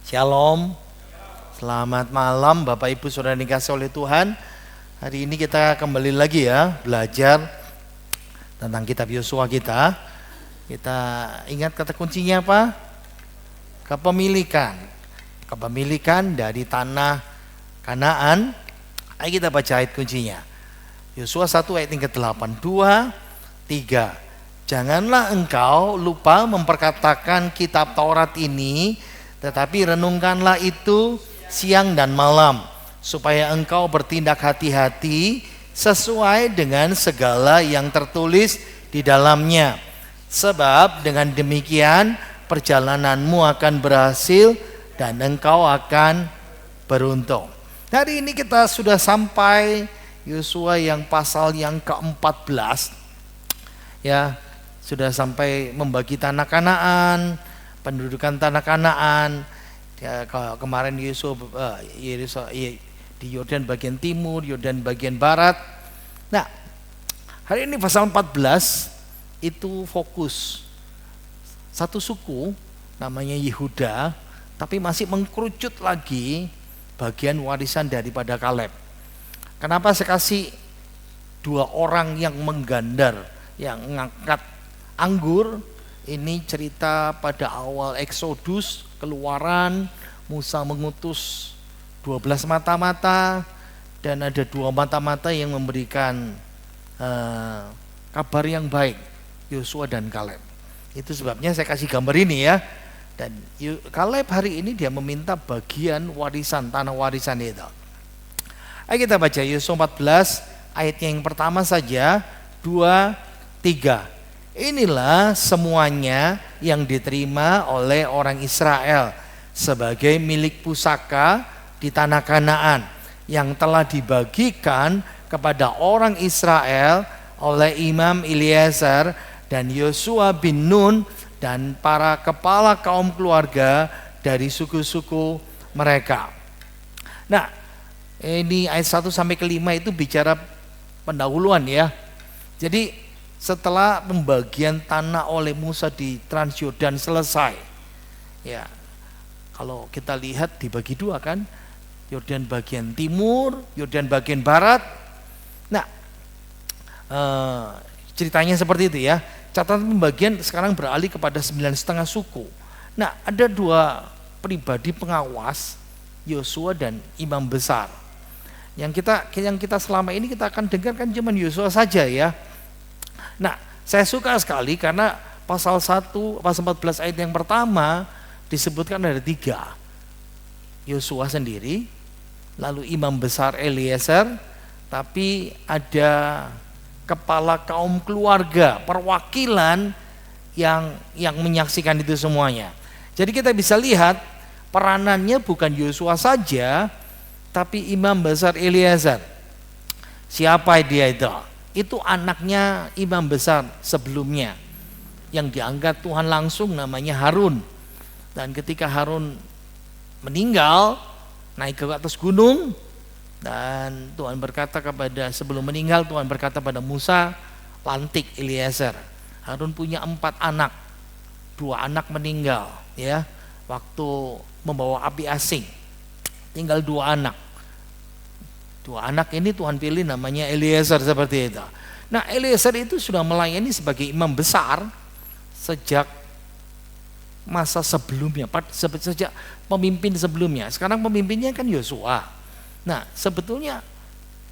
Shalom, selamat malam Bapak Ibu Saudara dikasih oleh Tuhan. Hari ini kita kembali lagi ya belajar tentang kitab Yosua kita. Kita ingat kata kuncinya apa? Kepemilikan dari tanah Kanaan. Ayo kita baca ayat kuncinya. Yosua 1 ayat yang ke-8, 2, 3. Janganlah engkau lupa memperkatakan kitab Taurat ini, tetapi renungkanlah itu siang dan malam, supaya engkau bertindak hati-hati sesuai dengan segala yang tertulis di dalamnya. Sebab dengan demikian perjalananmu akan berhasil dan engkau akan beruntung. Hari ini kita sudah sampai Yosua yang pasal yang ke-14. Ya, sudah sampai membagi tanah Kanaan, pendudukan tanah Kanaan. Ya, kemarin Yosua di Yordan bagian timur, Yordan bagian barat. Nah, hari ini pasal 14 itu fokus satu suku namanya Yehuda, tapi masih mengkerucut lagi bagian warisan daripada Kaleb. Kenapa saya kasih dua orang yang menggandar, yang mengangkat anggur? Ini cerita pada awal Eksodus, Keluaran, Musa mengutus 12 mata-mata, dan ada 2 mata-mata yang memberikan kabar yang baik, Yosua dan Kaleb. Itu sebabnya saya kasih gambar ini ya. Dan Kaleb hari ini dia meminta bagian warisan, tanah warisan itu. Ayo kita baca Yosua 14 ayat yang pertama saja, 2, 3. Inilah semuanya yang diterima oleh orang Israel sebagai milik pusaka di tanah Kanaan yang telah dibagikan kepada orang Israel oleh Imam Eliezer dan Yosua bin Nun dan para kepala kaum keluarga dari suku-suku mereka. Nah, ini ayat 1 sampai ke 5 itu bicara pendahuluan ya. Jadi setelah pembagian tanah oleh Musa di Transyordan selesai, ya, kalau kita lihat dibagi dua kan, Yordan bagian timur, Yordan bagian barat. Nah, ceritanya seperti itu ya. Catatan pembagian sekarang beralih kepada 9,5 suku. Nah, ada 2 pribadi pengawas, Yosua dan imam besar. Yang kita selama ini kita akan dengarkan cuma Yosua saja ya. Nah, saya suka sekali karena pasal 14 ayat yang pertama disebutkan ada 3. Yosua sendiri, lalu imam besar Eliezer, tapi ada kepala kaum keluarga, perwakilan yang menyaksikan itu semuanya. Jadi kita bisa lihat peranannya bukan Yosua saja, tapi imam besar Eliezer. Siapa dia itu? Itu anaknya imam besar sebelumnya yang diangkat Tuhan langsung, namanya Harun. Dan ketika Harun meninggal, naik ke atas gunung, dan Tuhan berkata sebelum meninggal Tuhan berkata pada Musa, lantik Eliezer. Harun punya 4 anak, 2 anak meninggal ya waktu membawa api asing, tinggal 2 anak. 2 anak ini Tuhan pilih namanya Eliezer seperti itu. Nah, Eliezer itu sudah melayani sebagai imam besar sejak masa sebelumnya, sejak pemimpin sebelumnya. Sekarang pemimpinnya kan Yosua. Nah, sebetulnya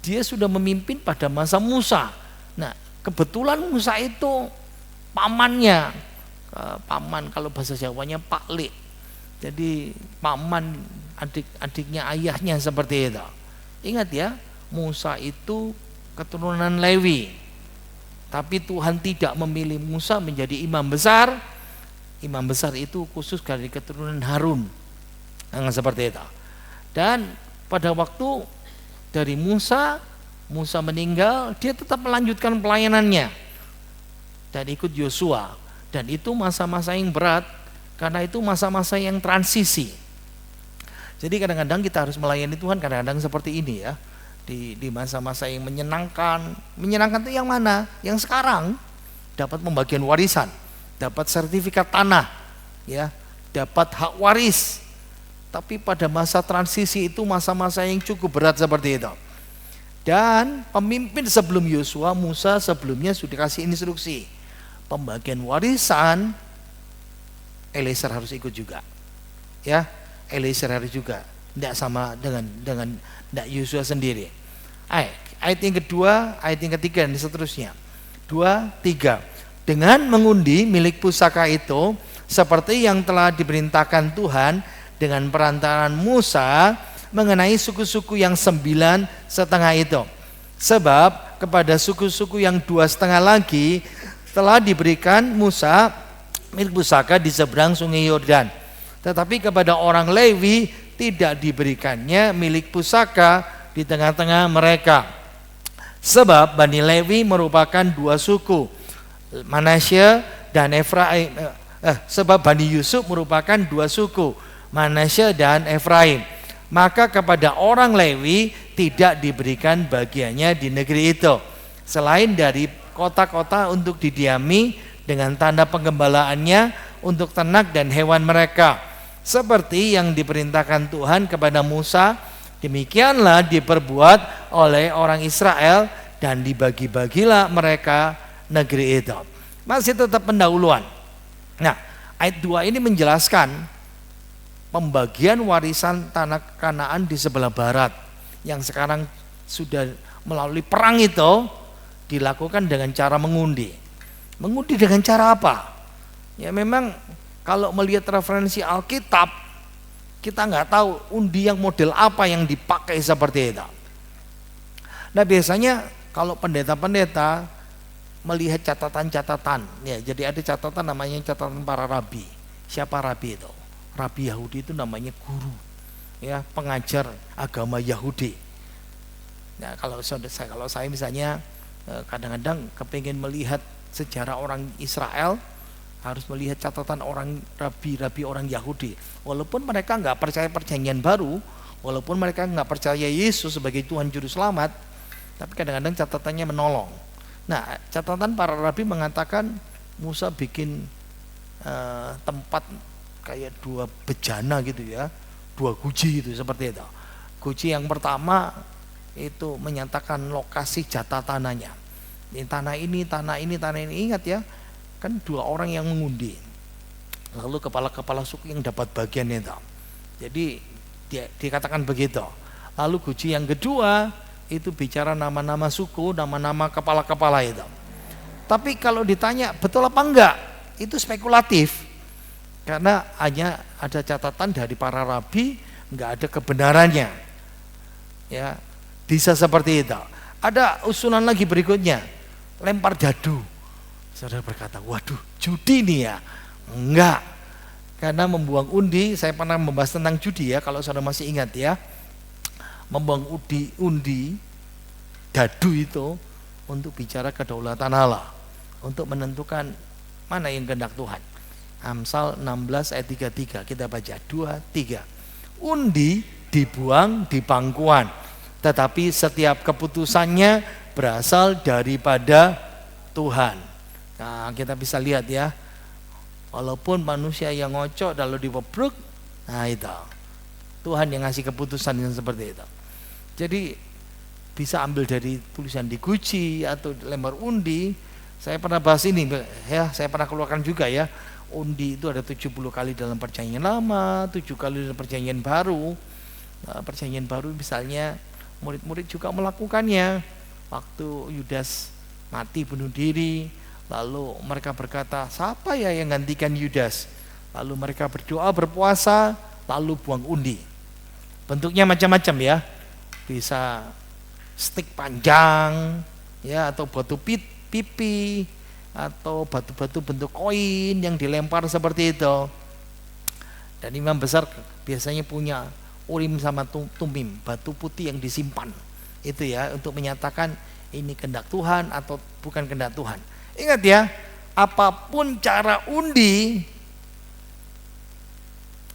dia sudah memimpin pada masa Musa. Nah, kebetulan Musa itu pamannya, paman kalau bahasa Jawanya paklik. Jadi paman adik-adiknya ayahnya seperti itu. Ingat ya, Musa itu keturunan Lewi. Tapi Tuhan tidak memilih Musa menjadi imam besar. Imam besar itu khusus dari keturunan Harun. Seperti itu. Dan pada waktu dari Musa meninggal, dia tetap melanjutkan pelayanannya dan ikut Yosua. Dan itu masa-masa yang berat, karena itu masa-masa yang transisi. Jadi kadang-kadang kita harus melayani Tuhan kadang-kadang seperti ini ya. Di masa-masa yang menyenangkan itu yang mana? Yang sekarang dapat pembagian warisan, dapat sertifikat tanah, ya, dapat hak waris. Tapi pada masa transisi itu masa-masa yang cukup berat seperti itu. Dan pemimpin sebelum Yosua, Musa sebelumnya sudah kasih instruksi. Pembagian warisan, Eliezer harus ikut juga. Ya, Eliezer harus juga. Tidak sama dengan Yosua sendiri. Ayat yang kedua, ayat yang ketiga dan seterusnya. 2, 3. Dengan mengundi milik pusaka itu seperti yang telah diperintahkan Tuhan dengan perantaraan Musa mengenai suku-suku yang 9,5 itu. Sebab kepada suku-suku yang 2,5 lagi telah diberikan Musa milik pusaka di seberang sungai Yordan. Tetapi kepada orang Lewi tidak diberikannya milik pusaka di tengah-tengah mereka. Sebab Bani Lewi merupakan 2 suku, Manasye dan Efraim. Sebab Bani Yusuf merupakan 2 suku, Manasye dan Efraim. Maka kepada orang Lewi tidak diberikan bagiannya di negeri itu, selain dari kota-kota untuk didiami dengan tanda penggembalaannya untuk ternak dan hewan mereka. Seperti yang diperintahkan Tuhan kepada Musa, demikianlah diperbuat oleh orang Israel dan dibagi-bagilah mereka negeri itu. Masih tetap pendahuluan. Nah, ayat 2 ini menjelaskan pembagian warisan tanah Kanaan di sebelah barat yang sekarang sudah melalui perang itu dilakukan dengan cara mengundi. Mengundi dengan cara apa? Ya memang kalau melihat referensi Alkitab, kita nggak tahu undi yang model apa yang dipakai seperti itu. Nah biasanya kalau pendeta-pendeta melihat catatan-catatan, ya jadi ada catatan namanya catatan para rabi. Siapa rabi itu? Rabi Yahudi itu namanya guru, ya pengajar agama Yahudi. Nah kalau saya misalnya kadang-kadang kepingin melihat sejarah orang Israel, harus melihat catatan orang rabi orang Yahudi. Walaupun mereka nggak percaya perjanjian baru, walaupun mereka nggak percaya Yesus sebagai Tuhan Juru Selamat, tapi kadang-kadang catatannya menolong. Nah, catatan para rabi mengatakan Musa bikin tempat kayak 2 bejana gitu ya, 2 guji gitu seperti itu. Guji yang pertama itu menyatakan lokasi jatah tanahnya. Ini tanah ini. Ingat ya, kan 2 orang yang mengundi, lalu kepala-kepala suku yang dapat bagian itu. Jadi dikatakan begitu. Lalu guji yang kedua itu bicara nama-nama suku, nama-nama kepala-kepala itu. Tapi kalau ditanya betul apa enggak, itu spekulatif, karena hanya ada catatan dari para rabi, enggak ada kebenarannya. Ya, bisa seperti itu. Ada usulan lagi berikutnya, lempar dadu. Saudara berkata, waduh judi nih ya. Enggak, karena membuang undi, saya pernah membahas tentang judi ya, kalau saudara masih ingat ya. Membuang undi dadu itu untuk bicara kedaulatan Allah, untuk menentukan mana yang kehendak Tuhan. Amsal 16 ayat 33, kita baca 2, 3. Undi dibuang di pangkuan, tetapi setiap keputusannya berasal daripada Tuhan. Nah, kita bisa lihat ya, walaupun manusia yang ngocok lalu diwebruk, nah itu Tuhan yang ngasih keputusan yang seperti itu. Jadi bisa ambil dari tulisan di guci atau lembar undi. Saya pernah bahas ini ya, saya pernah keluarkan juga ya. Undi itu ada 70 kali dalam perjanjian lama, 7 kali dalam perjanjian baru. Nah, perjanjian baru misalnya murid-murid juga melakukannya. Waktu Yudas mati bunuh diri, lalu mereka berkata, siapa ya yang gantikan Yudas? Lalu mereka berdoa, berpuasa, lalu buang undi. Bentuknya macam-macam ya, bisa stik panjang ya, atau batu pipi, atau batu-batu bentuk koin yang dilempar seperti itu. Dan imam besar biasanya punya urim sama tumim, batu putih yang disimpan itu ya, untuk menyatakan ini kehendak Tuhan atau bukan kehendak Tuhan. Ingat ya, apapun cara undi,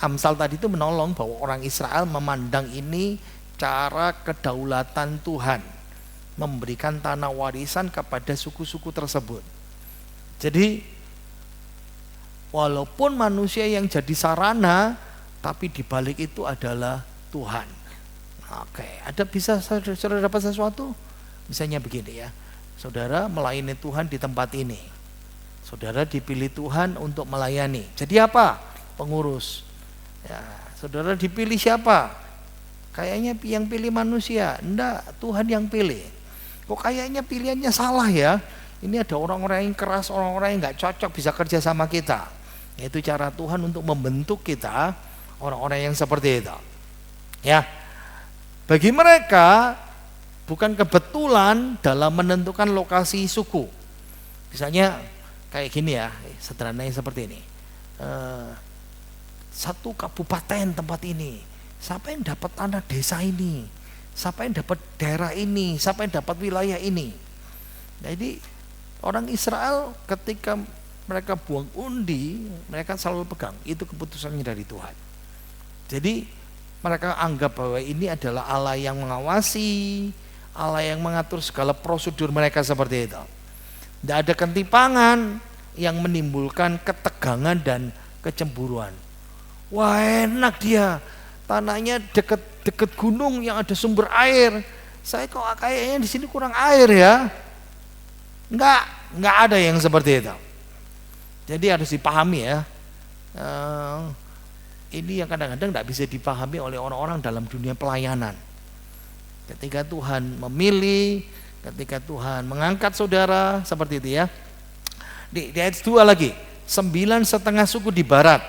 Amsal tadi itu menolong bahwa orang Israel memandang ini cara kedaulatan Tuhan, memberikan tanah warisan kepada suku-suku tersebut. Jadi walaupun manusia yang jadi sarana, tapi di balik itu adalah Tuhan. Oke, ada bisa saudara dapat sesuatu? Misalnya begini ya, saudara melayani Tuhan di tempat ini, saudara dipilih Tuhan untuk melayani. Jadi apa? Pengurus. Ya, saudara dipilih siapa? Kayaknya yang pilih manusia. Enggak, Tuhan yang pilih. Kok kayaknya pilihannya salah ya? Ini ada orang-orang yang keras, orang-orang yang nggak cocok bisa kerja sama kita. Itu cara Tuhan untuk membentuk kita, orang-orang yang seperti itu. Ya, bagi mereka bukan kebetulan dalam menentukan lokasi suku. Misalnya kayak gini ya, sederhananya seperti ini. Satu kabupaten tempat ini, siapa yang dapat tanah desa ini, siapa yang dapat daerah ini, siapa yang dapat wilayah ini. Jadi orang Israel ketika mereka buang undi, mereka selalu pegang itu keputusannya dari Tuhan. Jadi mereka anggap bahwa ini adalah Allah yang mengawasi, Allah yang mengatur segala prosedur mereka seperti itu. Tidak ada ketimpangan yang menimbulkan ketegangan dan kecemburuan. Wah, enak dia, tanahnya dekat gunung yang ada sumber air. Saya kok kayaknya di sini kurang air ya. Enggak ada yang seperti itu. Jadi harus dipahami ya. Ini yang kadang-kadang tidak bisa dipahami oleh orang-orang dalam dunia pelayanan. Ketika Tuhan memilih, ketika Tuhan mengangkat saudara seperti itu ya. Di ayat 2 lagi, 9,5 suku di barat.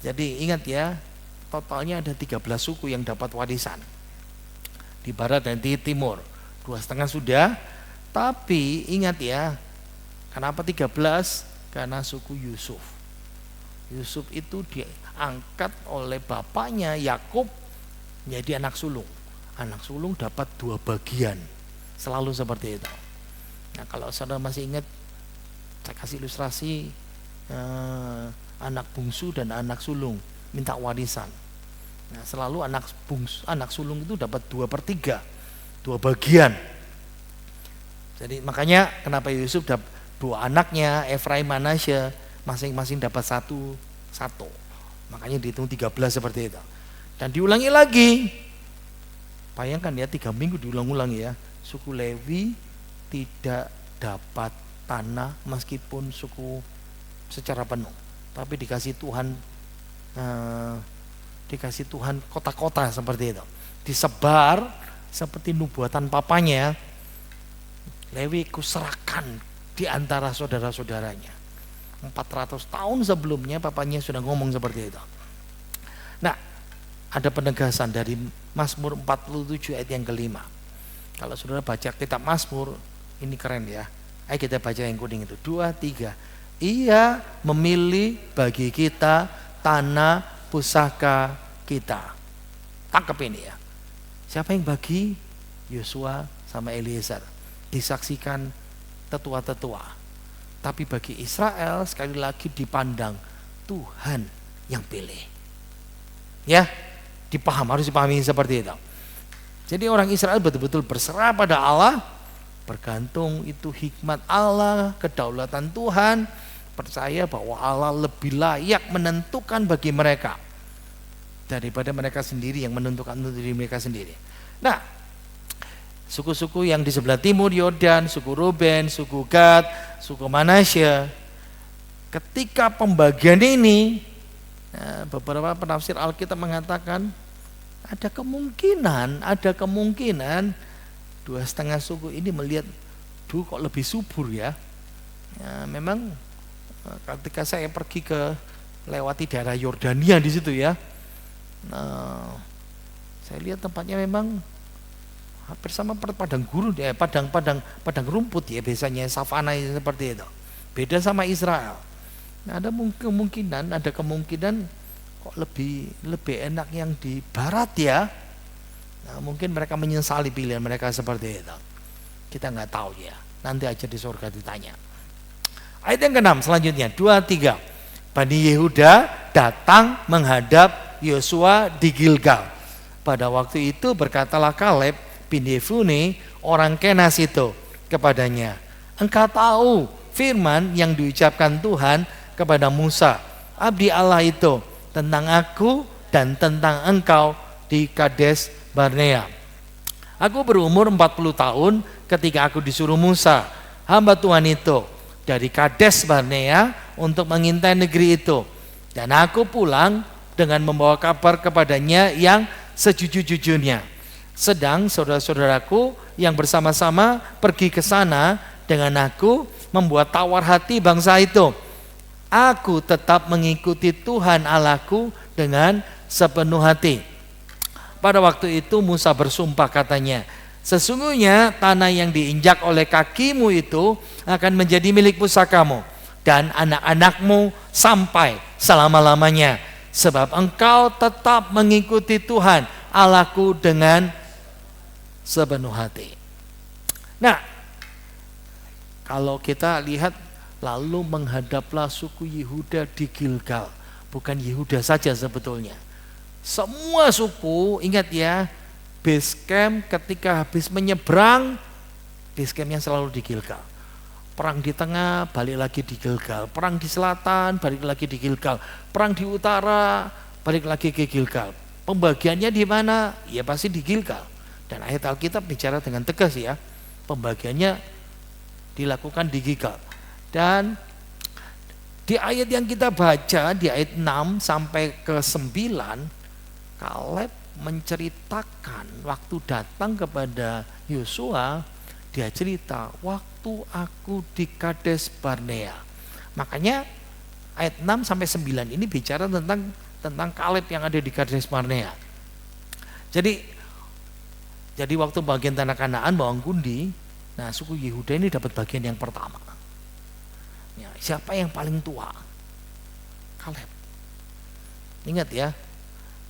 Jadi ingat ya, totalnya ada 13 suku yang dapat warisan. Di barat dan di timur. 2,5 sudah. Tapi ingat ya, kenapa 13? Karena suku Yusuf. Yusuf itu diangkat oleh bapaknya Yakub menjadi anak sulung. Anak sulung dapat 2 bagian. Selalu seperti itu. Nah, kalau saudara masih ingat, saya kasih ilustrasi anak bungsu dan anak sulung minta warisan. Nah, selalu anak sulung itu dapat 2/3, 2 bagian. Jadi makanya kenapa Yusuf dapat 2 anaknya, Efraim, Manasye, masing-masing dapat satu. Makanya dihitung 13 seperti itu. Dan diulangi lagi. Bayangkan ya, 3 minggu diulang-ulangi ya. Suku Lewi tidak dapat tanah meskipun suku secara penuh. Tapi dikasih Tuhan kota-kota seperti itu. Disebar seperti nubuatan papanya. Lewi kuserahkan di antara saudara-saudaranya. 400 tahun sebelumnya papanya sudah ngomong seperti itu. Nah, ada penegasan dari Mazmur 47 ayat yang ke-5. Kalau saudara baca kitab Mazmur, ini keren ya. Ayo kita baca yang kuning itu. 2, 3. Ia memilih bagi kita tanah pusaka kita. Tangkap ini ya. Siapa yang bagi? Yosua sama Eliezer. Disaksikan tetua-tetua. Tapi bagi Israel sekali lagi dipandang Tuhan yang pilih. Ya, harus dipahami seperti itu. Jadi orang Israel betul-betul berserah pada Allah, bergantung itu hikmat Allah, kedaulatan Tuhan, percaya bahwa Allah lebih layak menentukan bagi mereka daripada mereka sendiri yang menentukan untuk diri mereka sendiri. Nah, suku-suku yang di sebelah timur Yordan, suku Ruben, suku Gad, suku Manasye, ketika pembagian ini, beberapa penafsir Alkitab mengatakan ada kemungkinan 2,5 suku ini melihat, kok lebih subur ya. Memang ketika saya pergi lewati daerah Yordania di situ ya, saya lihat tempatnya memang hampir sama padang gurun ya, padang rumput ya, biasanya savana seperti itu. Beda sama Israel. Nah, ada kemungkinan kok lebih enak yang di barat ya. Nah, mungkin mereka menyesali pilihan mereka seperti itu. Kita nggak tahu ya. Nanti aja di surga ditanya. Ayat yang ke-6 selanjutnya 2-3. Bani Yehuda datang menghadap Yosua di Gilgal. Pada waktu itu berkatalah Kaleb bin Yefune orang Kenas itu kepadanya, engkau tahu firman yang diucapkan Tuhan kepada Musa abdi Allah itu tentang aku dan tentang engkau di Kades Barnea. Aku berumur 40 tahun ketika aku disuruh Musa, hamba Tuhan itu, dari Kades Barnea untuk mengintai negeri itu. Dan aku pulang dengan membawa kabar kepadanya yang sejujur-jujurnya. Sedang saudara-saudaraku yang bersama-sama pergi ke sana dengan aku membuat tawar hati bangsa itu. Aku tetap mengikuti Tuhan Allahku dengan sepenuh hati. Pada waktu itu Musa bersumpah katanya, sesungguhnya tanah yang diinjak oleh kakimu itu akan menjadi milik pusakamu dan anak-anakmu sampai selama-lamanya. Sebab engkau tetap mengikuti Tuhan Allahku dengan sepenuh hati. Nah, kalau kita lihat, lalu menghadaplah suku Yehuda di Gilgal. Bukan Yehuda saja sebetulnya. Semua suku, ingat ya, base camp ketika habis menyeberang, base campnya selalu di Gilgal. Perang di tengah, balik lagi di Gilgal. Perang di selatan, balik lagi di Gilgal. Perang di utara, balik lagi ke Gilgal. Pembagiannya di mana? Ya pasti di Gilgal. Dan ayat Alkitab bicara dengan tegas ya, pembagiannya dilakukan di Gilgal. Dan di ayat yang kita baca, di ayat 6 sampai ke 9, Kaleb menceritakan waktu datang kepada Yosua, dia cerita waktu aku di Kades Barnea. Makanya ayat 6 sampai 9 ini bicara tentang Kaleb yang ada di Kades Barnea. Jadi waktu bagian tanah Kanaan bawang kundi, nah suku Yehuda ini dapat bagian yang pertama. Ya, siapa yang paling tua? Kaleb. Ingat ya.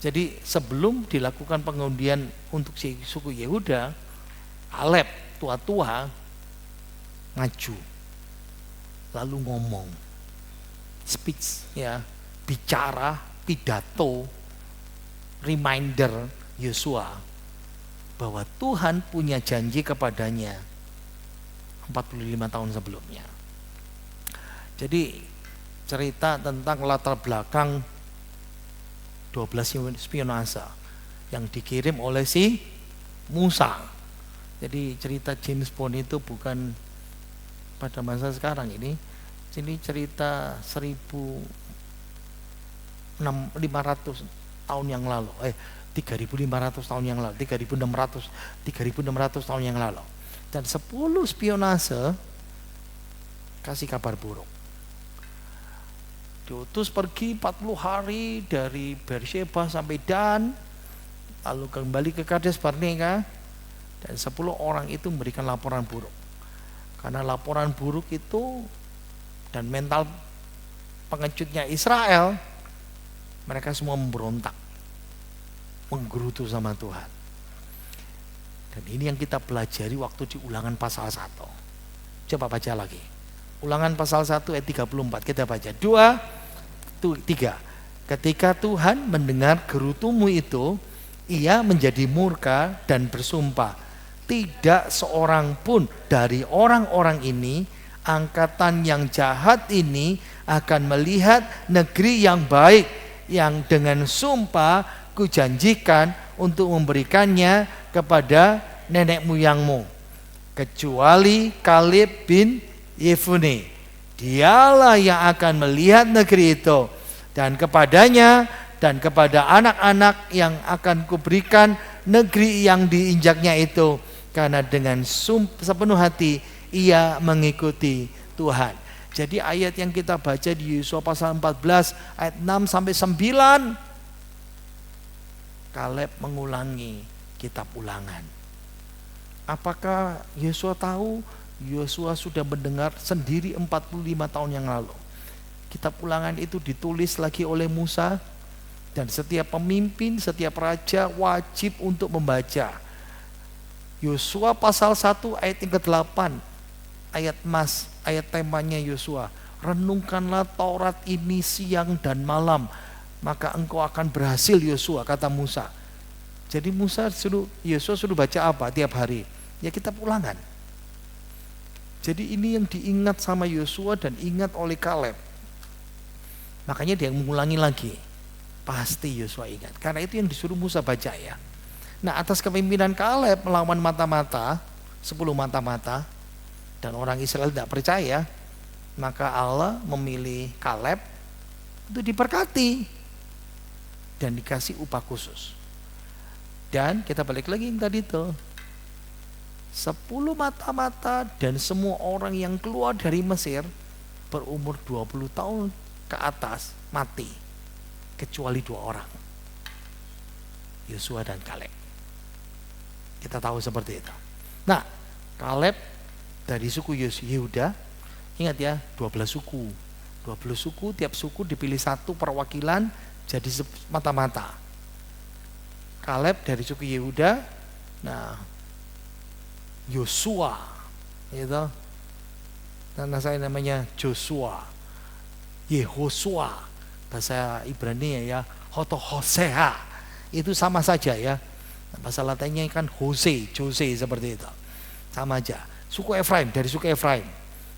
Jadi sebelum dilakukan pengundian untuk suku Yehuda, Kaleb tua-tua maju, lalu ngomong, speech ya, bicara, pidato, reminder Yosua bahwa Tuhan punya janji kepadanya 45 tahun sebelumnya. Jadi cerita tentang latar belakang 12 spionase yang dikirim oleh si Musa. Jadi cerita James Bond itu bukan pada masa sekarang ini cerita 1500 tahun yang lalu. 3500 tahun yang lalu, 3600 tahun yang lalu. Dan 10 spionase kasih kabar buruk. Diutus pergi 40 hari dari Beersheba sampai Dan, lalu kembali ke Kades Barnea, dan 10 orang itu memberikan laporan buruk. Karena laporan buruk itu dan mental pengecutnya Israel, mereka semua memberontak, menggerutu sama Tuhan. Dan ini yang kita pelajari waktu di Ulangan pasal 1. Coba baca lagi. Ulangan pasal 1 ayat 34, kita baca 2-3. Ketika Tuhan mendengar gerutumu itu, ia menjadi murka dan bersumpah, tidak seorang pun dari orang-orang ini, angkatan yang jahat ini akan melihat negeri yang baik yang dengan sumpah kujanjikan untuk memberikannya kepada nenek moyangmu, kecuali Kaleb bin Yefune. Dialah yang akan melihat negeri itu, dan kepadanya dan kepada anak-anak yang akan kuberikan negeri yang diinjaknya itu, karena dengan sepenuh hati ia mengikuti Tuhan. Jadi ayat yang kita baca di Yosua pasal 14 ayat 6 sampai 9, Kaleb mengulangi kitab Ulangan. Apakah Yosua tahu? Yosua sudah mendengar sendiri 45 tahun yang lalu. Kitab Ulangan itu ditulis lagi oleh Musa, dan setiap pemimpin, setiap raja wajib untuk membaca. Yosua pasal 1 ayat yang ke-8, ayat temanya Yosua, renungkanlah Taurat ini siang dan malam, maka engkau akan berhasil Yosua, kata Musa. Jadi Yosua suruh baca apa tiap hari? Ya kitab Ulangan. Jadi ini yang diingat sama Yosua dan ingat oleh Kaleb. Makanya dia mengulangi lagi. Pasti Yosua ingat. Karena itu yang disuruh Musa baca ya. Nah, atas kepemimpinan Kaleb melawan mata-mata, 10 mata-mata, dan orang Israel tidak percaya, maka Allah memilih Kaleb itu diberkati dan dikasih upah khusus. Dan kita balik lagi yang tadi itu, 10 mata-mata dan semua orang yang keluar dari Mesir berumur 20 tahun ke atas mati, kecuali 2 orang, Yosua dan Kaleb. Kita tahu seperti itu. Nah, Kaleb dari suku Yehuda, ingat ya, 12 suku. 12 suku, tiap suku dipilih 1 perwakilan jadi mata-mata. Kaleb dari suku Yehuda, nah Yosua, gitu. Karena saya namanya Joshua, Yehosua, bahasa Ibrani ya, Hosea, itu sama saja ya. Bahasa Latinnya kan Jose seperti itu, sama aja. Suku Efraim, dari suku Efraim.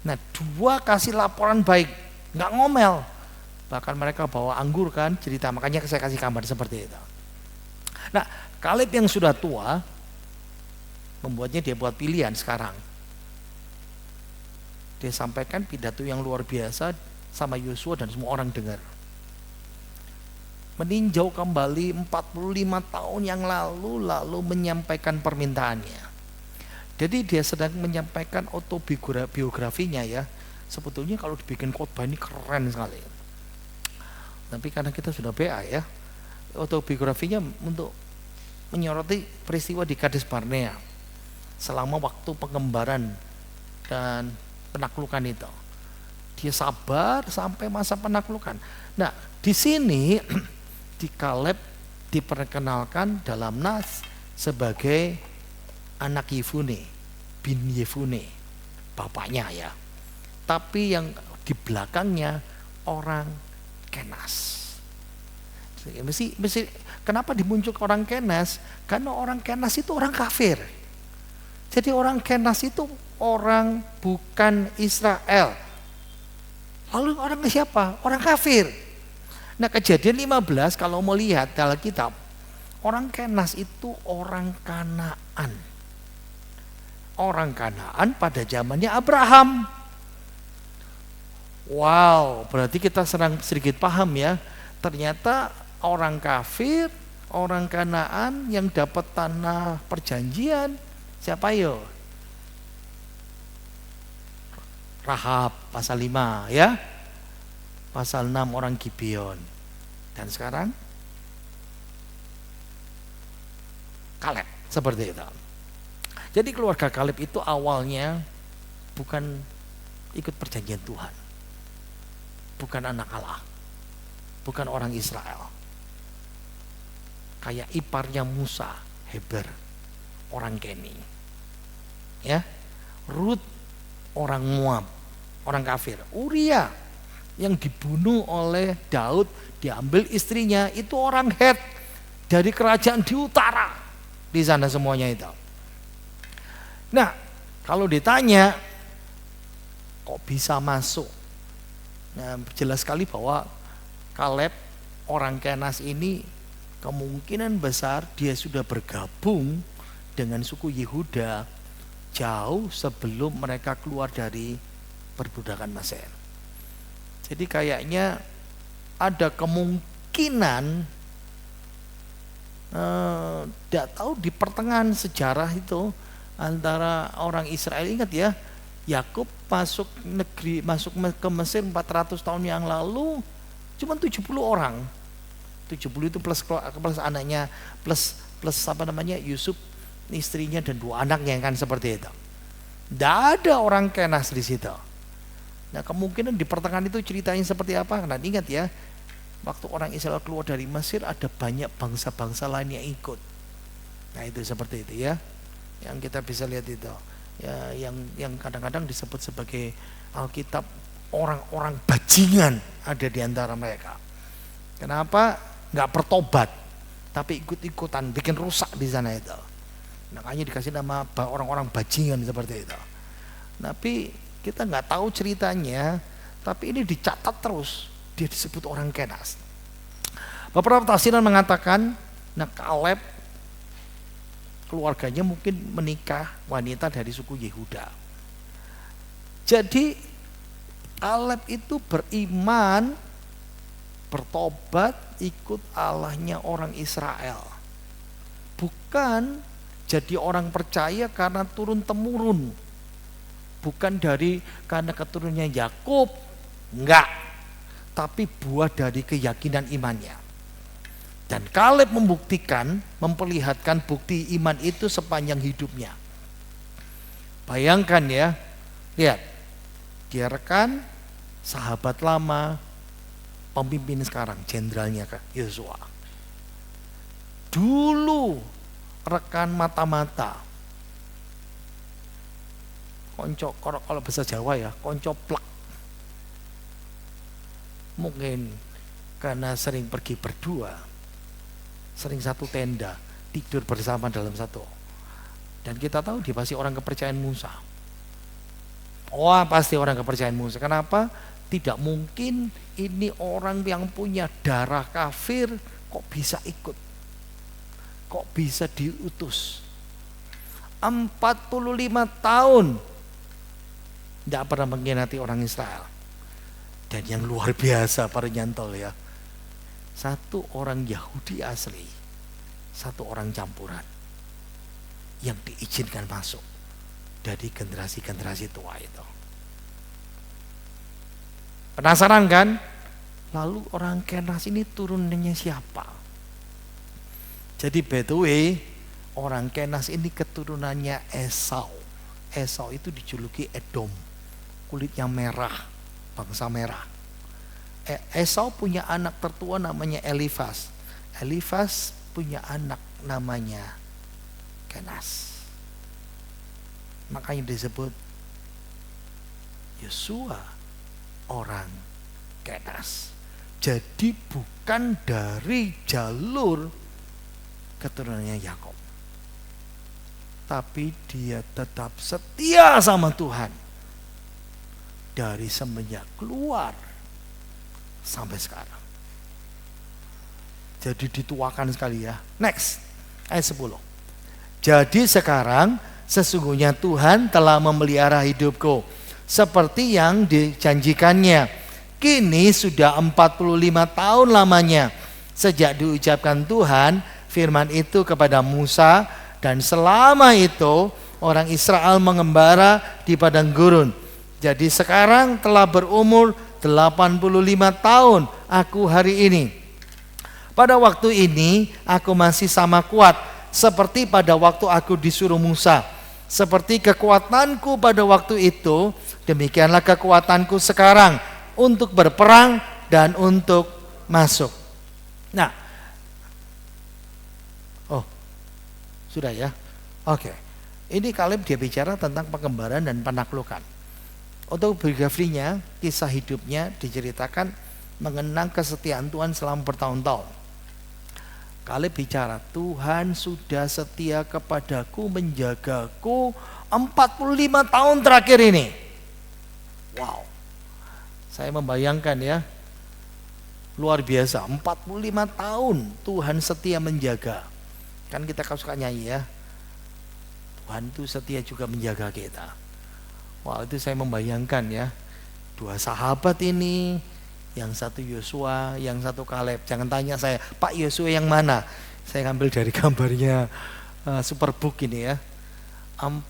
Nah, 2 kasih laporan baik, nggak ngomel. Bahkan mereka bawa anggur kan, cerita. Makanya saya kasih gambar seperti itu. Nah, Kaleb yang sudah tua membuatnya dia buat pilihan sekarang. Dia sampaikan pidato yang luar biasa sama Yosua dan semua orang dengar. Meninjau kembali 45 tahun yang lalu menyampaikan permintaannya. Jadi dia sedang menyampaikan autobiografinya ya. Sebetulnya kalau dibikin khotbah ini keren sekali. Tapi karena kita sudah BA ya, autobiografinya untuk menyoroti peristiwa di Kades Barnea selama waktu pengembaraan dan penaklukan itu. Dia sabar sampai masa penaklukan. Nah, di sini di Kaleb diperkenalkan dalam Nas sebagai anak Yefune, bin Yefune, bapaknya ya. Tapi yang di belakangnya orang Kenas. Mesti kenapa dimunculkan orang Kenas? Karena orang Kenas itu orang kafir. Jadi orang Kenas itu orang bukan Israel. Lalu orang siapa? Orang kafir. Nah, Kejadian 15 kalau mau lihat dalam kitab, orang Kenas itu orang Kanaan. Orang Kanaan pada zamannya Abraham. Wow, berarti kita sedikit paham ya. Ternyata orang kafir, orang Kanaan yang dapat tanah perjanjian, siapa yo? Rahab, pasal 5 ya. Pasal 6 orang Gibeon. Dan sekarang Kaleb, seperti itu. Jadi keluarga Kaleb itu awalnya bukan ikut perjanjian Tuhan, bukan anak Allah, bukan orang Israel. Kayak iparnya Musa, Heber, orang Keni, ya. Rut, orang Moab, orang kafir. Uria yang dibunuh oleh Daud, diambil istrinya, itu orang Het dari kerajaan di utara, di sana semuanya itu. Nah, kalau ditanya kok bisa masuk, nah, jelas sekali bahwa Kaleb orang Kenas ini kemungkinan besar dia sudah bergabung dengan suku Yehuda jauh sebelum mereka keluar dari perbudakan Mesir. Jadi kayaknya ada kemungkinan tidak tahu di pertengahan sejarah itu antara orang Israel, ingat ya, Yakub masuk ke Mesir 400 tahun yang lalu cuma 70 orang. 70 itu plus anaknya, plus apa namanya, Yusuf, istrinya dan 2 anaknya kan, seperti itu. Tidak ada orang Kenas di situ. Nah, kemungkinan di pertengahan itu ceritanya seperti apa? Nah, ingat ya, waktu orang Israel keluar dari Mesir ada banyak bangsa-bangsa lain yang ikut. Nah, itu seperti itu ya, yang kita bisa lihat itu ya, yang kadang-kadang disebut sebagai Alkitab orang-orang bajingan ada di antara mereka. Kenapa? Nggak bertobat, tapi ikut-ikutan bikin rusak di sana itu. Makanya dikasih nama orang-orang bajingan seperti itu. Tapi kita nggak tahu ceritanya, tapi ini dicatat terus, dia disebut orang Kenas. Beberapa tafsiran mengatakan, nah Kaleb keluarganya mungkin menikah wanita dari suku Yehuda. Jadi Kaleb itu beriman, bertobat, ikut Allahnya orang Israel. Bukan jadi orang percaya karena turun temurun. Bukan karena keturunannya Yakub, enggak. Tapi buah dari keyakinan imannya. Dan Kaleb membuktikan, memperlihatkan bukti iman itu sepanjang hidupnya. Bayangkan ya, lihat, dia rekan sahabat lama, pemimpin sekarang, jenderalnya Yosua. Dulu rekan mata-mata, konco, kalau bahasa Jawa ya, konco plak. Mungkin karena sering pergi berdua, sering satu tenda, tidur bersama dalam satu. Dan kita tahu dia pasti orang kepercayaan Musa. Pasti orang kepercayaan Musa. Kenapa? Tidak mungkin ini orang yang punya darah kafir kok bisa ikut, kok bisa diutus. 45 tahun tidak pernah mengkhianati orang Israel. Dan yang luar biasa para nyantol ya, satu orang Yahudi asli, satu orang campuran yang diizinkan masuk dari generasi-generasi tua itu. Penasaran kan? Lalu orang Kenas ini turunannya siapa? Jadi by the way, orang Kenas ini keturunannya Esau. Esau itu dijuluki Edom, kulitnya merah, bangsa merah. Esau punya anak tertua namanya Elifas. Elifas punya anak namanya Kenas. Makanya disebut Yosua orang Kenas. Jadi bukan dari jalur keturunannya Yakub, tapi dia tetap setia sama Tuhan dari semenjak keluar sampai sekarang. Jadi dituakan sekali ya. Next, ayat 10. Jadi sekarang sesungguhnya Tuhan telah memelihara hidupku seperti yang dijanjikannya. Kini sudah 45 tahun lamanya sejak diucapkan Tuhan firman itu kepada Musa, dan selama itu orang Israel mengembara di padang gurun. Jadi sekarang telah berumur 85 tahun aku hari ini. Pada waktu ini aku masih sama kuat seperti pada waktu aku disuruh Musa. Seperti kekuatanku pada waktu itu, demikianlah kekuatanku sekarang untuk berperang dan untuk masuk. Nah, sudah ya? Oke. Ini Kaleb dia bicara tentang pengembaraan dan penaklukan. Untuk biografinya, kisah hidupnya diceritakan mengenang kesetiaan Tuhan selama bertahun-tahun. Kaleb bicara, Tuhan sudah setia kepadaku, menjagaku 45 tahun terakhir ini. Wow. Saya membayangkan ya, luar biasa, 45 tahun Tuhan setia menjaga. Kan kita suka nyanyi ya, Tuhan itu setia juga menjaga kita. Wah, itu saya membayangkan ya, dua sahabat ini, yang satu Yosua, yang satu Kaleb. Jangan tanya saya, Pak Yosua yang mana? Saya ngambil dari gambarnya Superbook ini ya. 45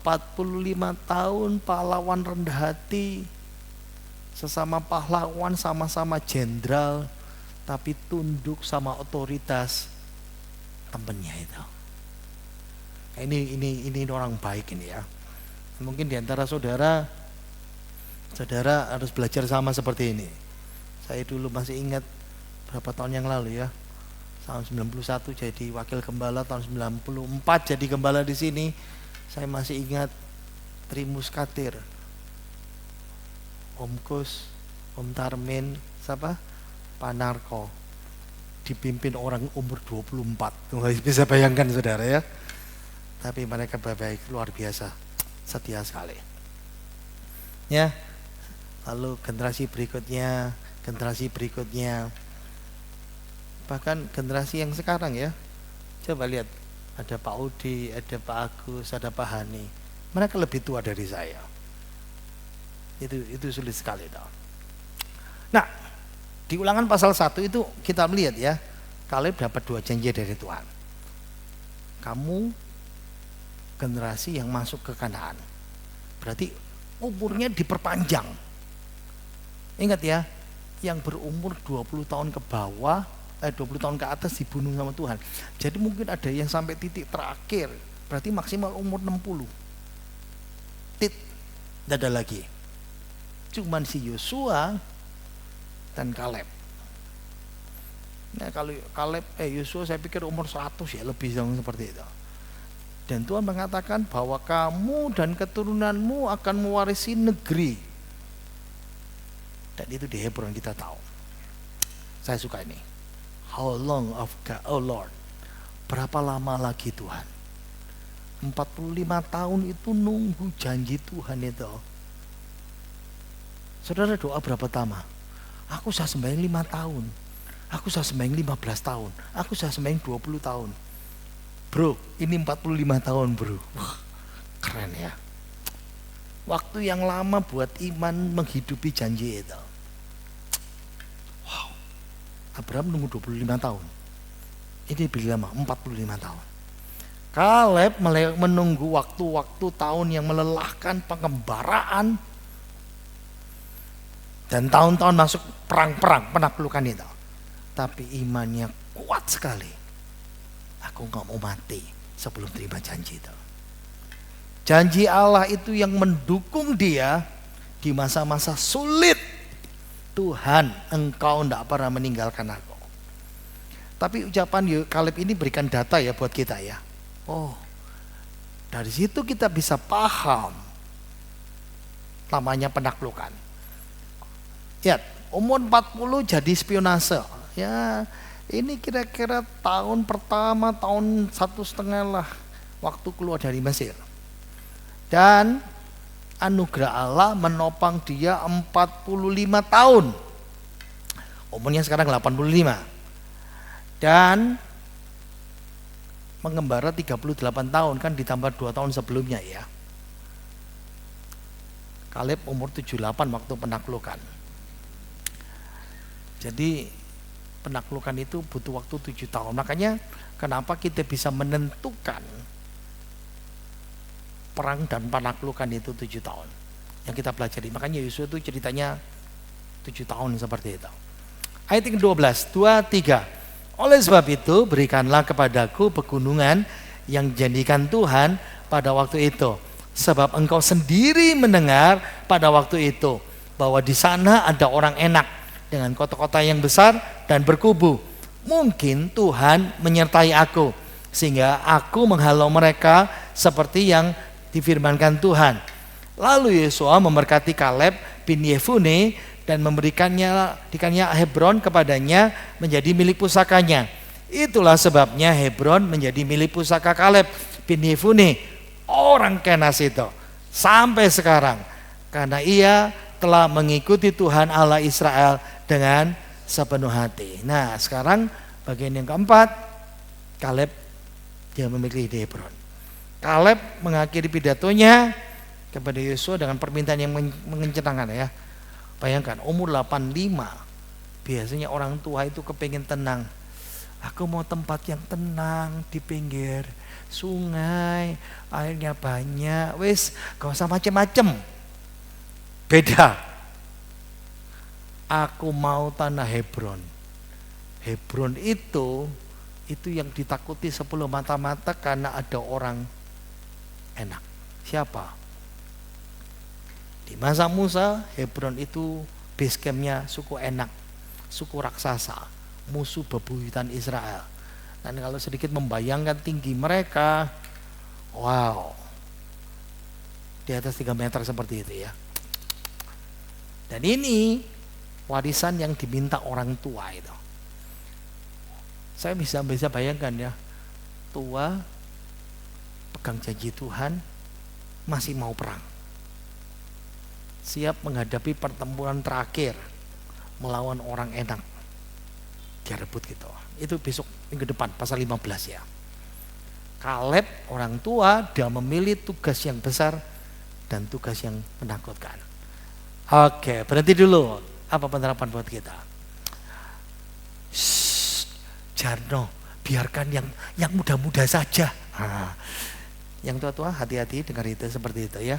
tahun pahlawan rendah hati, sesama pahlawan, sama-sama jenderal, tapi tunduk sama otoritas temennya itu. Ini orang baik ini ya. Mungkin diantara saudara harus belajar sama seperti ini. Saya dulu masih ingat berapa tahun yang lalu ya, tahun 91 jadi wakil gembala, tahun 94 jadi gembala di sini. Saya masih ingat Trimus Katir, Om Kus, Om Tarmin, siapa? Pak Narko, dipimpin orang umur 24. Bisa bayangkan saudara ya. Tapi mereka baik, luar biasa, setia sekali. Ya. Lalu generasi berikutnya Bahkan generasi yang sekarang ya, coba lihat, ada Pak Udi, ada Pak Agus, ada Pak Hani, mereka lebih tua dari saya. Itu sulit sekali toh. Nah, di Ulangan pasal 1 itu kita melihat ya, Kaleb dapat 2 janji dari Tuhan. Kamu generasi yang masuk ke Kanaan, berarti umurnya diperpanjang. Ingat ya, yang berumur 20 tahun ke bawah, 20 tahun ke atas dibunuh sama Tuhan. Jadi mungkin ada yang sampai titik terakhir, berarti maksimal umur 60. Tidak ada lagi. Cuman si Yosua dan Kaleb. Nah kalau Yosua saya pikir umur 100 ya, lebih seperti itu. Dan Tuhan mengatakan bahwa kamu dan keturunanmu akan mewarisi negeri. Dan itu di Hebron kita tahu. Saya suka ini. How long of God, oh Lord? Berapa lama lagi Tuhan? 45 tahun itu nunggu janji Tuhan itu. Saudara doa berapa lama? Aku sudah sembahyang 5 tahun. Aku sudah sembahyang 15 tahun. Aku sudah sembahyang 20 tahun. Bro, ini 45 tahun bro. Wah, keren ya. Waktu yang lama buat iman menghidupi janji itu. Wow. Abraham nunggu 25 tahun. Ini lebih lama, 45 tahun. Kaleb menunggu waktu-waktu tahun yang melelahkan, pengembaraan, dan tahun-tahun masuk perang-perang penaklukan itu. Tapi imannya kuat sekali. Aku gak mau mati sebelum terima janji itu. Janji Allah itu yang mendukung dia di masa-masa sulit. Tuhan, engkau tidak pernah meninggalkan aku. Tapi ucapan Kaleb ini berikan data ya buat kita ya. Oh, dari situ kita bisa paham namanya penaklukan. Ya, umur 40 jadi spionase. Ya, ini kira-kira tahun pertama, tahun 1,5 lah waktu keluar dari Mesir. Dan anugerah Allah menopang dia 45 tahun. Umurnya sekarang 85. Dan mengembara 38 tahun, kan ditambah 2 tahun sebelumnya ya. Kaleb umur 78 waktu penaklukan. Jadi penaklukan itu butuh waktu 7 tahun. Makanya kenapa kita bisa menentukan perang dan penaklukan itu 7 tahun yang kita pelajari. Makanya Yosua itu ceritanya 7 tahun seperti itu. Ayat yang ke-12, 2-3. Oleh sebab itu berikanlah kepadaku pegunungan yang dijadikan Tuhan pada waktu itu. Sebab engkau sendiri mendengar pada waktu itu bahwa di sana ada orang enak dengan kota-kota yang besar dan berkubu. Mungkin Tuhan menyertai aku sehingga aku menghalau mereka seperti yang difirmankan Tuhan. Lalu Yosua memberkati Kaleb bin Yefune dan memberikannya Hebron kepadanya menjadi milik pusakanya. Itulah sebabnya Hebron menjadi milik pusaka Kaleb bin Yefune, orang Kenas itu, sampai sekarang, karena ia telah mengikuti Tuhan Allah Israel dengan sepenuh hati. Nah sekarang bagian yang keempat, Kaleb dia memiliki Hebron. Kaleb mengakhiri pidatonya kepada Yosua dengan permintaan yang mengencangkan ya. Bayangkan umur 85, biasanya orang tua itu kepingin tenang. Aku mau tempat yang tenang di pinggir sungai, airnya banyak, wis gak usah macem-macem. Beda. Aku mau tanah Hebron. Hebron itu yang ditakuti 10 mata-mata karena ada orang enak. Siapa? Di masa Musa, Hebron itu base campnya suku Enak, suku raksasa, musuh bebuyutan Israel. Dan kalau sedikit membayangkan tinggi mereka, wow, di atas 3 meter seperti itu ya. Dan ini warisan yang diminta orang tua itu. Saya bisa bayangkan ya, tua pegang janji Tuhan masih mau perang, siap menghadapi pertempuran terakhir melawan orang enak, dia rebut gitu. Itu besok minggu depan pasal 15 ya. Kaleb orang tua, dia memilih tugas yang besar dan tugas yang menakutkan. Oke, berhenti dulu. Apa penerapan buat kita? Jarno, biarkan yang muda-muda saja. Yang tua-tua hati-hati dengar itu seperti itu ya.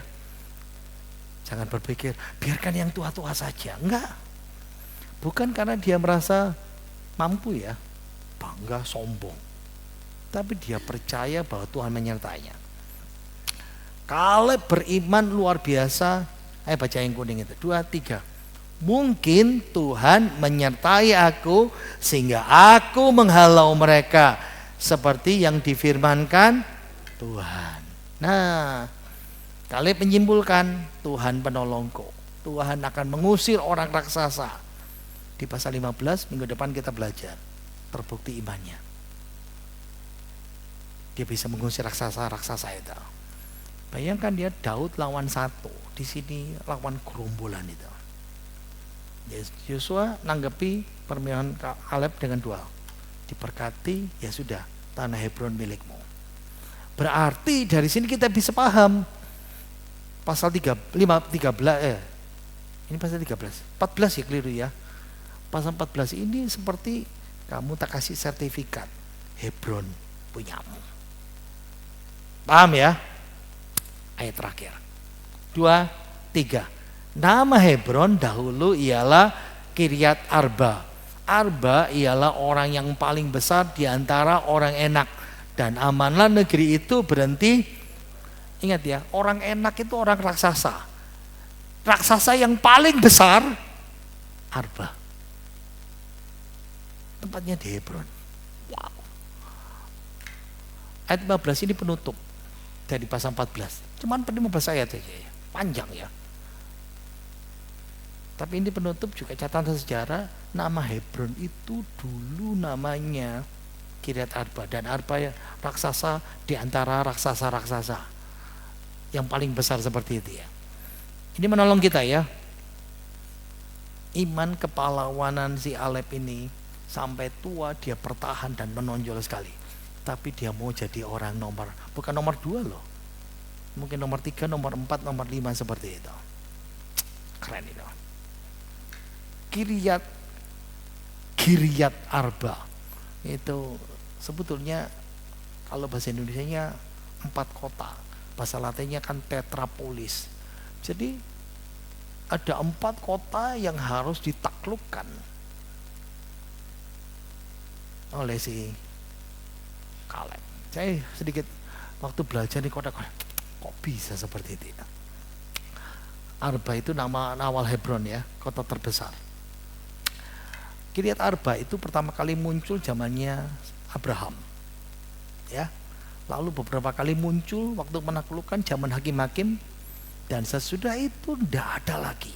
Jangan berpikir biarkan yang tua-tua saja. Enggak. Bukan karena dia merasa mampu ya, bangga, sombong. Tapi dia percaya bahwa Tuhan menyertainya. Kaleb beriman luar biasa. Ayo baca yang kuning itu. 2, 3. Mungkin Tuhan menyertai aku sehingga aku menghalau mereka seperti yang difirmankan Tuhan. Nah, Kaleb menyimpulkan Tuhan penolongku. Tuhan akan mengusir orang raksasa. Di pasal 15 minggu depan kita belajar. Terbukti imannya. Dia bisa mengusir raksasa-raksasa itu. Bayangkan dia Daud lawan satu, di sini lawan gerombolan itu. Yosua nanggepi permintaan Kaleb dengan 2. Diberkati, ya sudah, tanah Hebron milikmu. Berarti dari sini kita bisa paham pasal 13 ini pasal 13, 14 ya keliru ya. Pasal 14 ini seperti kamu tak kasih sertifikat Hebron punyamu. Paham ya? Ayat terakhir 2, 3. Nama Hebron dahulu ialah Kiryat Arba. Arba ialah orang yang paling besar di antara orang enak. Dan amanlah negeri itu berhenti. Ingat ya, orang enak itu orang raksasa. Raksasa yang paling besar Arba. Tempatnya di Hebron. Wow. Ayat 15 ini penutup dari pasal 14. Cuman 15 ayat saja, panjang ya. Tapi ini penutup juga catatan sejarah. Nama Hebron itu dulu namanya Kiryat Arba. Dan Arba ya, raksasa di antara raksasa-raksasa yang paling besar seperti itu ya. Ini menolong kita ya. Iman kepahlawanan si Kaleb ini sampai tua dia bertahan dan menonjol sekali. Tapi dia mau jadi orang bukan nomor 2 loh. Mungkin nomor 3, nomor 4, nomor 5 seperti itu. Keren itu. Kiryat Arba itu sebetulnya kalau bahasa Indonesianya 4 kota. Bahasa Latinnya kan tetrapolis. Jadi ada 4 kota yang harus ditaklukkan oleh si Kaleb. Saya sedikit waktu belajar di kota-kota, kok bisa seperti itu? Arba itu nama awal Hebron ya, kota terbesar. Kiryat Arba itu pertama kali muncul zamannya Abraham, ya. Lalu beberapa kali muncul waktu menaklukkan zaman hakim-hakim, dan sesudah itu tidak ada lagi.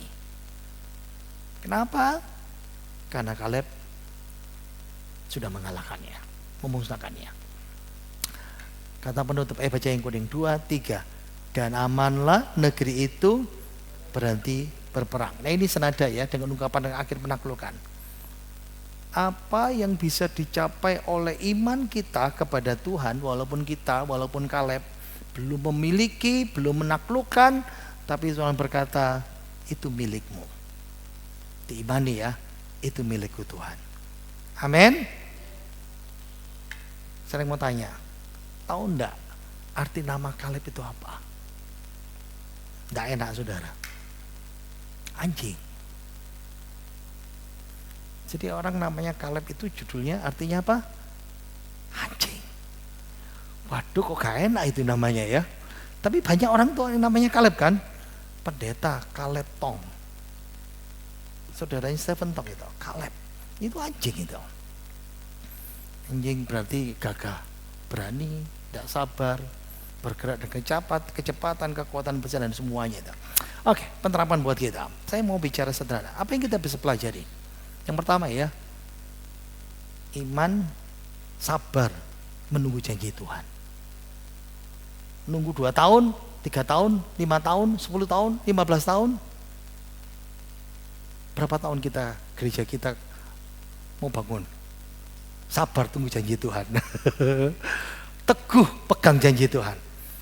Kenapa? Karena Kaleb sudah mengalahkannya, memusnahkannya. Kata penutup, baca yang kuning 2, 3. Dan amanlah negeri itu berhenti berperang. Nah ini senada ya dengan ungkapan yang akhir penaklukan. Apa yang bisa dicapai oleh iman kita kepada Tuhan, walaupun Kaleb belum memiliki, belum menaklukkan, tapi Tuhan berkata itu milikmu. Diimani ya, itu milikku Tuhan. Amin. Saya mau tanya, tahu enggak arti nama Kaleb itu apa? Enggak enak saudara. Anjing. Jadi orang namanya Kaleb itu judulnya artinya apa? Anjing. Waduh kok gak enak itu namanya ya. Tapi banyak orang tuh yang namanya Kaleb kan. Pendeta Kaleb Tong. Saudaranya Stephen Tong itu. Kaleb. Itu anjing itu. Anjing berarti gagah, berani, tidak sabar, bergerak dengan kecepatan, kekuatan besar dan semuanya itu. Oke, penerapan buat kita. Saya mau bicara sederhana. Apa yang kita bisa pelajari? Yang pertama ya, iman, sabar, menunggu janji Tuhan. Nunggu 2 tahun, 3 tahun, 5 tahun, 10 tahun, 15 tahun. Berapa tahun gereja kita mau bangun? Sabar tunggu janji Tuhan. Teguh pegang janji Tuhan.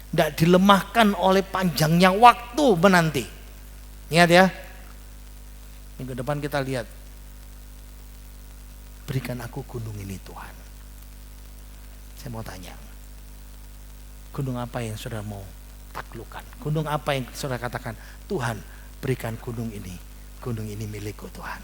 Tidak dilemahkan oleh panjangnya waktu menanti. Ingat ya. Minggu depan kita lihat. Berikan aku gunung ini Tuhan. Saya mau tanya. Gunung apa yang saudara mau taklukkan? Gunung apa yang saudara katakan, Tuhan berikan gunung ini milikku Tuhan.